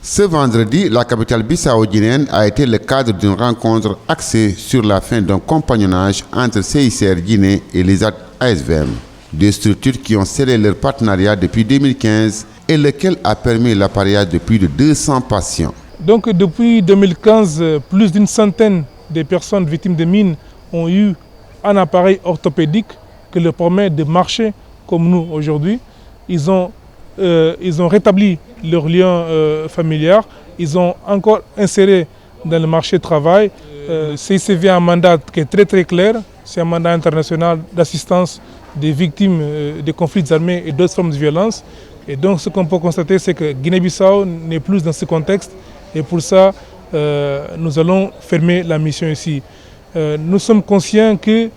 Ce vendredi, la capitale bissau-guinéenne a été le cadre d'une rencontre axée sur la fin d'un compagnonnage entre CICR Guinée et l'ISAD ASVM, deux structures qui ont scellé leur partenariat depuis 2015 et lequel a permis l'appareillage de plus de 200 patients. Donc depuis 2015, plus d'une centaine de personnes victimes de mines ont eu un appareil orthopédique qui leur permet de marcher comme nous aujourd'hui. Ils ont rétabli leur lien familial, ils ont encore inséré dans le marché du travail. CICV a un mandat qui est très clair, c'est un mandat international d'assistance des victimes de conflits armés et d'autres formes de violence. Et donc ce qu'on peut constater, c'est que Guinée-Bissau n'est plus dans ce contexte et pour ça, nous allons fermer la mission ici. Nous sommes conscients que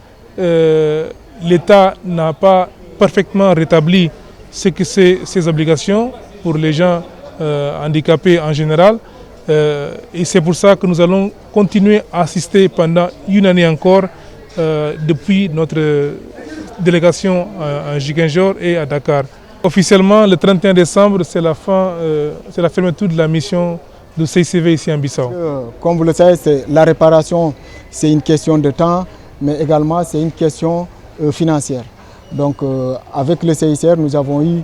l'État n'a pas parfaitement rétabli ce que c'est ses obligations pour les gens handicapés en général. Et c'est pour ça que nous allons continuer à assister pendant une année encore depuis notre délégation à Ziguinchor et à Dakar. Officiellement, le 31 décembre, c'est la fermeture de la mission de CICV ici en Bissau. Comme vous le savez, la réparation, c'est une question de temps, mais également c'est une question financière. Donc avec le CICR, nous avons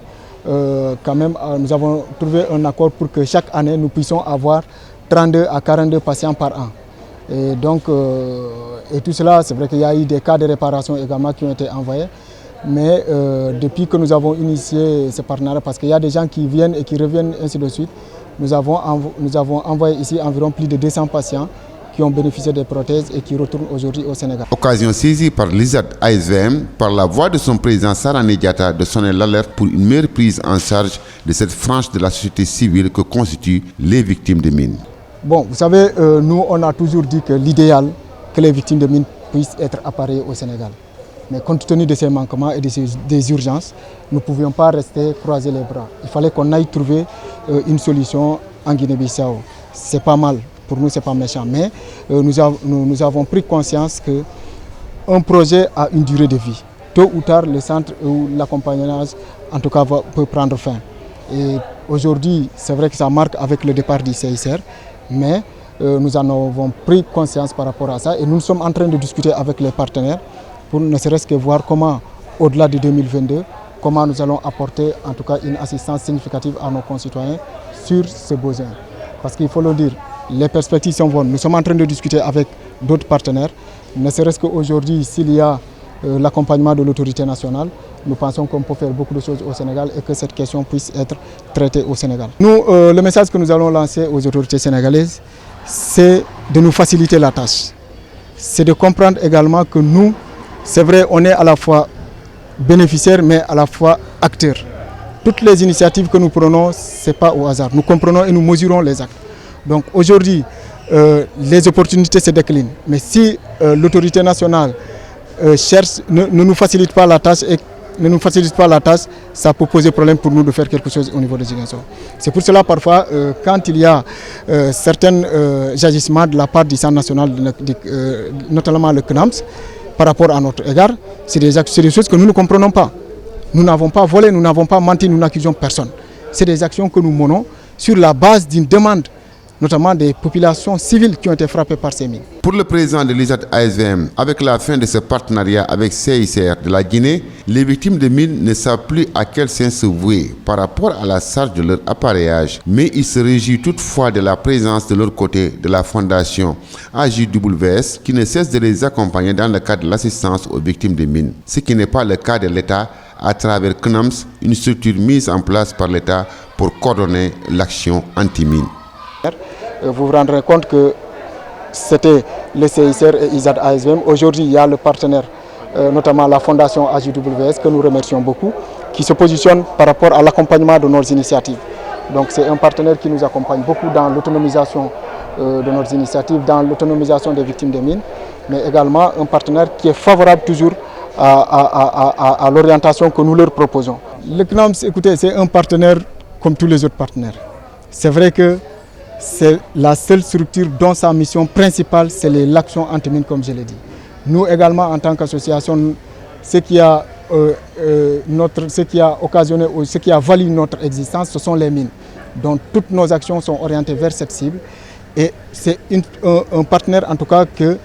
trouvé un accord pour que chaque année nous puissions avoir 32 à 42 patients par an. Et donc tout cela, c'est vrai qu'il y a eu des cas de réparation également qui ont été envoyés. Mais depuis que nous avons initié ce partenariat, parce qu'il y a des gens qui viennent et qui reviennent ainsi de suite, nous avons envoyé ici environ plus de 200 patients qui ont bénéficié des prothèses et qui retournent aujourd'hui au Sénégal. Occasion saisie par l'ISAD ASVM, par la voix de son président Sarane Diatta, de sonner l'alerte pour une meilleure prise en charge de cette frange de la société civile que constituent les victimes de mines. Bon, vous savez, nous on a toujours dit que l'idéal, que les victimes de mines puissent être appareillées au Sénégal. Mais compte tenu de ces manquements et des urgences, nous ne pouvions pas rester croiser les bras. Il fallait qu'on aille trouver une solution en Guinée-Bissau. C'est pas mal. Pour nous, ce n'est pas méchant, mais nous avons pris conscience qu'un projet a une durée de vie. Tôt ou tard, le centre ou l'accompagnage, en tout cas, peut prendre fin. Et aujourd'hui, c'est vrai que ça marque avec le départ du CICR, mais nous en avons pris conscience par rapport à ça et nous sommes en train de discuter avec les partenaires pour ne serait-ce que voir comment, au-delà de 2022, comment nous allons apporter en tout cas une assistance significative à nos concitoyens sur ce besoin. Parce qu'il faut le dire, les perspectives sont bonnes. Nous sommes en train de discuter avec d'autres partenaires. Ne serait-ce qu'aujourd'hui, s'il y a l'accompagnement de l'autorité nationale, nous pensons qu'on peut faire beaucoup de choses au Sénégal et que cette question puisse être traitée au Sénégal. Nous, le message que nous allons lancer aux autorités sénégalaises, c'est de nous faciliter la tâche. C'est de comprendre également que nous, c'est vrai, on est à la fois bénéficiaires, mais à la fois acteurs. Toutes les initiatives que nous prenons, ce n'est pas au hasard. Nous comprenons et nous mesurons les actes. Donc aujourd'hui, les opportunités se déclinent. Mais si l'autorité nationale ne nous facilite pas la tâche ça peut poser problème pour nous de faire quelque chose au niveau de Ziguinchor. C'est pour cela parfois, quand il y a certains agissements de la part du Centre national, notamment le CNAMS, par rapport à notre égard, c'est des choses que nous ne comprenons pas. Nous n'avons pas volé, nous n'avons pas menti, nous n'accusons personne. C'est des actions que nous menons sur la base d'une demande, notamment des populations civiles qui ont été frappées par ces mines. Pour le président de l'ISAD ASVM, avec la fin de ce partenariat avec CICR de la Guinée, les victimes de mines ne savent plus à quel sens se vouer par rapport à la charge de leur appareillage. Mais ils se réjouissent toutefois de la présence de leur côté de la fondation AJWS qui ne cesse de les accompagner dans le cadre de l'assistance aux victimes de mines. Ce qui n'est pas le cas de l'État à travers CNAMS, une structure mise en place par l'État pour coordonner l'action anti-mine. Vous vous rendrez compte que c'était le CICR et ISAD ASVM. Aujourd'hui, il y a le partenaire, notamment la fondation AJWS, que nous remercions beaucoup, qui se positionne par rapport à l'accompagnement de nos initiatives. Donc c'est un partenaire qui nous accompagne beaucoup dans l'autonomisation de nos initiatives, dans l'autonomisation des victimes des mines, mais également un partenaire qui est favorable toujours à l'orientation que nous leur proposons. Le CNAMS, écoutez, c'est un partenaire comme tous les autres partenaires. C'est vrai que c'est la seule structure dont sa mission principale, c'est l'action anti-mine, comme je l'ai dit. Nous également, en tant qu'association, ce qui a occasionné, ce qui a valu notre existence, ce sont les mines. dont toutes nos actions sont orientées vers cette cible. Et c'est un partenaire en tout cas que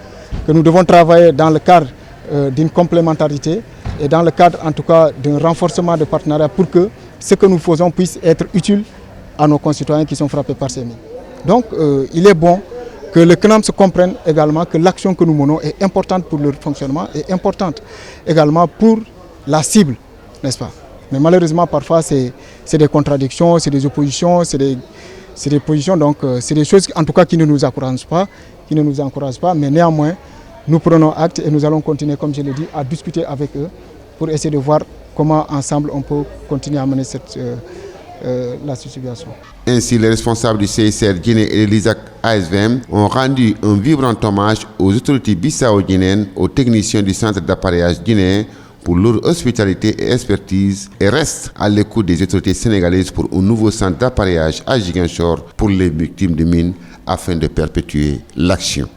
nous devons travailler dans le cadre d'une complémentarité et dans le cadre en tout cas d'un renforcement de partenariat pour que ce que nous faisons puisse être utile à nos concitoyens qui sont frappés par ces mines. Donc il est bon que le CNAM se comprenne également que l'action que nous menons est importante pour leur fonctionnement et importante également pour la cible, n'est-ce pas? Mais malheureusement parfois c'est des contradictions, c'est des oppositions, c'est des positions, donc c'est des choses en tout cas qui ne nous encouragent pas, mais néanmoins nous prenons acte et nous allons continuer, comme je l'ai dit, à discuter avec eux pour essayer de voir comment ensemble on peut continuer à mener la situation. Ainsi, les responsables du CICR Guinée et de l'ISAC ASVM ont rendu un vibrant hommage aux autorités bissau-guinéennes, aux techniciens du centre d'appareillage guinéen pour leur hospitalité et expertise et restent à l'écoute des autorités sénégalaises pour un nouveau centre d'appareillage à Ziguinchor pour les victimes de mines afin de perpétuer l'action.